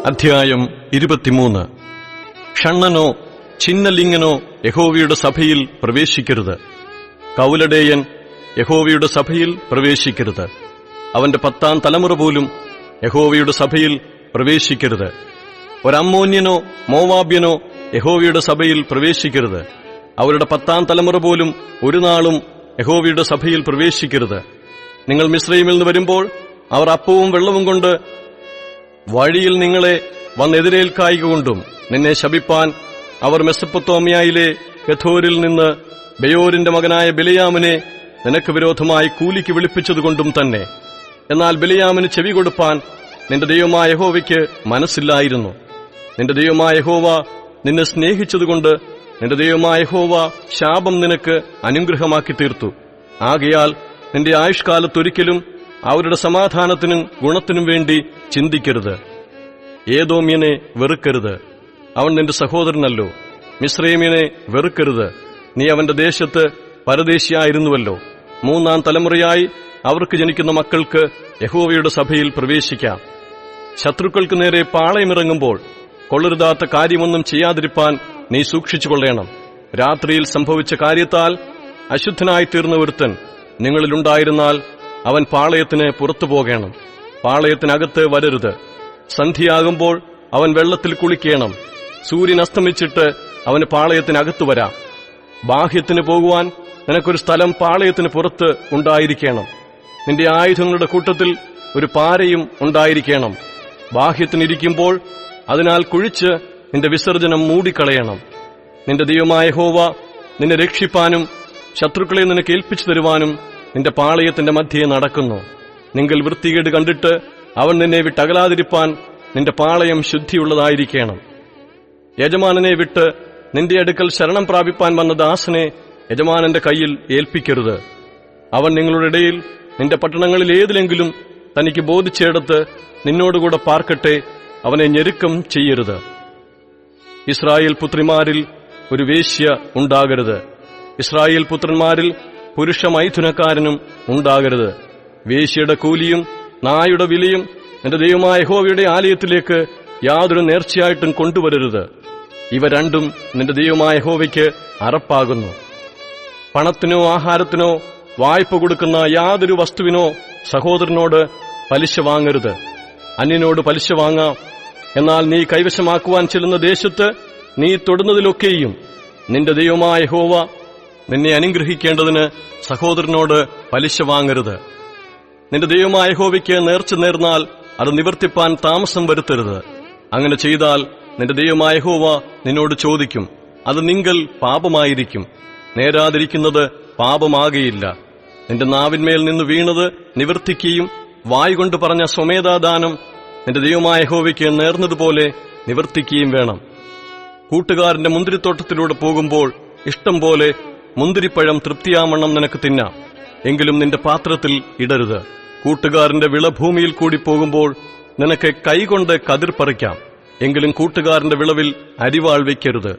അധ്യായം 23. ഷണ്ണനോ ചിന്നലിംഗനോ യഹോവയുടെ സഭയിൽ പ്രവേശിക്കരുത്. കൗലടേയൻ യഹോവയുടെ സഭയിൽ പ്രവേശിക്കരുത്. അവന്റെ 10-ാം തലമുറ പോലും യഹോവയുടെ സഭയിൽ പ്രവേശിക്കരുത്. ഒരമ്മോന്യനോ മോവാബ്യനോ യഹോവയുടെ സഭയിൽ പ്രവേശിക്കരുത്. അവരുടെ 10-ാം തലമുറ പോലും ഒരു നാളും യഹോവയുടെ സഭയിൽ പ്രവേശിക്കരുത്. നിങ്ങൾ മിസ്രയീമിൽ നിന്ന് വരുമ്പോൾ അവർ അപ്പവും വെള്ളവും കൊണ്ട് വഴിയിൽ നിങ്ങളെ വന്നെതിരേൽക്കായികൊണ്ടും നിന്നെ ശപിപ്പാൻ അവർ മെസൊപ്പൊത്താമ്യയിലെ കെഥോരിൽ നിന്ന് ബെയോരിന്റെ മകനായ ബിലെയാമിനെ നിനക്ക് വിരോധമായി കൂലിക്ക് വിളിപ്പിച്ചതുകൊണ്ടും തന്നെ. എന്നാൽ ബിലെയാമിന് ചെവി കൊടുപ്പാൻ നിന്റെ ദൈവമായ യഹോവയ്ക്ക് മനസ്സില്ലായിരുന്നു. നിന്റെ ദൈവമായ യഹോവ നിന്നെ സ്നേഹിച്ചതുകൊണ്ട് നിന്റെ ദൈവമായ യഹോവ ശാപം നിനക്ക് അനുഗ്രഹമാക്കി തീർത്തു. ആകയാൽ നിന്റെ ആയുഷ്കാലത്തൊരിക്കലും അവരുടെ സമാധാനത്തിനും ഗുണത്തിനും വേണ്ടി ചിന്തിക്കരുത്. ഏദോമ്യനെ വെറുക്കരുത്, അവൻ നിന്റെ സഹോദരനല്ലോ. മിസ്രയീമ്യനെ വെറുക്കരുത്, നീ അവന്റെ ദേശത്ത് പരദേശിയായിരുന്നുവല്ലോ. 3-ാം തലമുറയായി അവർക്ക് ജനിക്കുന്ന മക്കൾക്ക് യഹോവയുടെ സഭയിൽ പ്രവേശിക്കാം. ശത്രുക്കൾക്ക് നേരെ പാളയമിറങ്ങുമ്പോൾ കൊള്ളരുതാത്ത കാര്യമൊന്നും ചെയ്യാതിരിപ്പാൻ നീ സൂക്ഷിച്ചുകൊള്ളേണം. രാത്രിയിൽ സംഭവിച്ച കാര്യത്താൽ അശുദ്ധനായിത്തീർന്ന ഒരുത്തൻ നിങ്ങളിലുണ്ടായിരുന്നാൽ അവൻ പാളയത്തിന് പുറത്തു പോകേണം. പാളയത്തിനകത്ത് വരരുത്. സന്ധ്യയാകുമ്പോൾ അവൻ വെള്ളത്തിൽ കുളിക്കേണം. സൂര്യൻ അസ്തമിച്ചിട്ട് അവന് പാളയത്തിനകത്തു വരാം. ബാഹ്യത്തിന് പോകുവാൻ നിനക്കൊരു സ്ഥലം പാളയത്തിന് പുറത്ത് ഉണ്ടായിരിക്കണം. നിന്റെ ആയുധങ്ങളുടെ കൂട്ടത്തിൽ ഒരു പാരയും ഉണ്ടായിരിക്കണം. ബാഹ്യത്തിനിരിക്കുമ്പോൾ അതിനാൽ കുഴിച്ച് നിന്റെ വിസർജനം മൂടിക്കളയണം. നിന്റെ ദൈവമായ യഹോവ നിന്നെ രക്ഷിപ്പാനും ശത്രുക്കളെ നിനക്ക് ഏൽപ്പിച്ചു തരുവാനും നിന്റെ പാളയത്തിന്റെ മധ്യേ നടക്കുന്നു. നിങ്ങൾ വൃത്തികേട് കണ്ടിട്ട് അവൻ നിന്നെ വിട്ടകലാതിരിപ്പാൻ നിന്റെ പാളയം ശുദ്ധിയുള്ളതായിരിക്കണം. യജമാനനെ വിട്ട് നിന്റെ അടുക്കൽ ശരണം പ്രാപിപ്പാൻ വന്ന ദാസനെ യജമാനന്റെ കയ്യിൽ ഏൽപ്പിക്കരുത്. അവൻ നിങ്ങളുടെ ഇടയിൽ നിന്റെ പട്ടണങ്ങളിൽ ഏതിലെങ്കിലും തനിക്ക് ബോധിച്ചെടുത്ത് നിന്നോടുകൂടെ പാർക്കട്ടെ, അവനെ ഞെരുക്കം ചെയ്യരുത്. ഇസ്രായേൽ പുത്രിമാരിൽ ഒരു വേശ്യ ഉണ്ടാകരുത്. ഇസ്രായേൽ പുത്രന്മാരിൽ പുരുഷ മൈഥുനക്കാരനും ഉണ്ടാകരുത്. വേശ്യയുടെ കൂലിയും നായുടെ വിലയും നിന്റെ ദൈവമായ യഹോവയുടെ ആലയത്തിലേക്ക് യാതൊരു നേർച്ചയായിട്ടും കൊണ്ടുവരരുത്. ഇവ രണ്ടും നിന്റെ ദൈവമായ യഹോവയ്ക്ക് അറപ്പാകുന്നു. പണത്തിനോ ആഹാരത്തിനോ വായ്പ കൊടുക്കുന്ന യാതൊരു വസ്തുവിനോ സഹോദരനോട് പലിശ വാങ്ങരുത്. അന്യനോട് പലിശ വാങ്ങാം, എന്നാൽ നീ കൈവശമാക്കുവാൻ ചെല്ലുന്ന ദേശത്ത് നീ തൊടുന്നതിലൊക്കെയും നിന്റെ ദൈവമായ യഹോവ നിന്നെ അനുഗ്രഹിക്കേണ്ടതിന് സഹോദരനോട് പലിശ വാങ്ങരുത്. നിന്റെ ദൈവമായ യഹോവയ്ക്ക് നേർച്ച നേർന്നാൽ അത് നിവർത്തിപ്പാൻ താമസം വരുത്തരുത്. അങ്ങനെ ചെയ്താൽ നിന്റെ ദൈവമായ യഹോവ നിന്നോട് ചോദിക്കും, അത് നിങ്ങൾ പാപമായിരിക്കും. നേരാതിരിക്കുന്നത് പാപമാകയില്ല. നിന്റെ നാവിന്മേൽ നിന്ന് വീണത് നിവർത്തിക്കുകയും വായുകൊണ്ട് പറഞ്ഞ സ്വമേധാദാനം നിന്റെ ദൈവമായ യഹോവയ്ക്ക് നേർന്നതുപോലെ നിവർത്തിക്കുകയും വേണം. കൂട്ടുകാരന്റെ മുന്തിരിത്തോട്ടത്തിലൂടെ പോകുമ്പോൾ ഇഷ്ടം പോലെ മുന്തിരിപ്പഴം തൃപ്തിയാമണ്ണം നിനക്ക് തിന്നാം, എങ്കിലും നിന്റെ പാത്രത്തിൽ ഇടരുത്. കൂട്ടുകാരന്റെ വിളഭൂമിയിൽ കൂടി പോകുമ്പോൾ നിനക്ക് കൈകൊണ്ട് കതിർ പറിക്കാം, എങ്കിലും കൂട്ടുകാരന്റെ വിളവിൽ അരിവാൾ വയ്ക്കരുത്.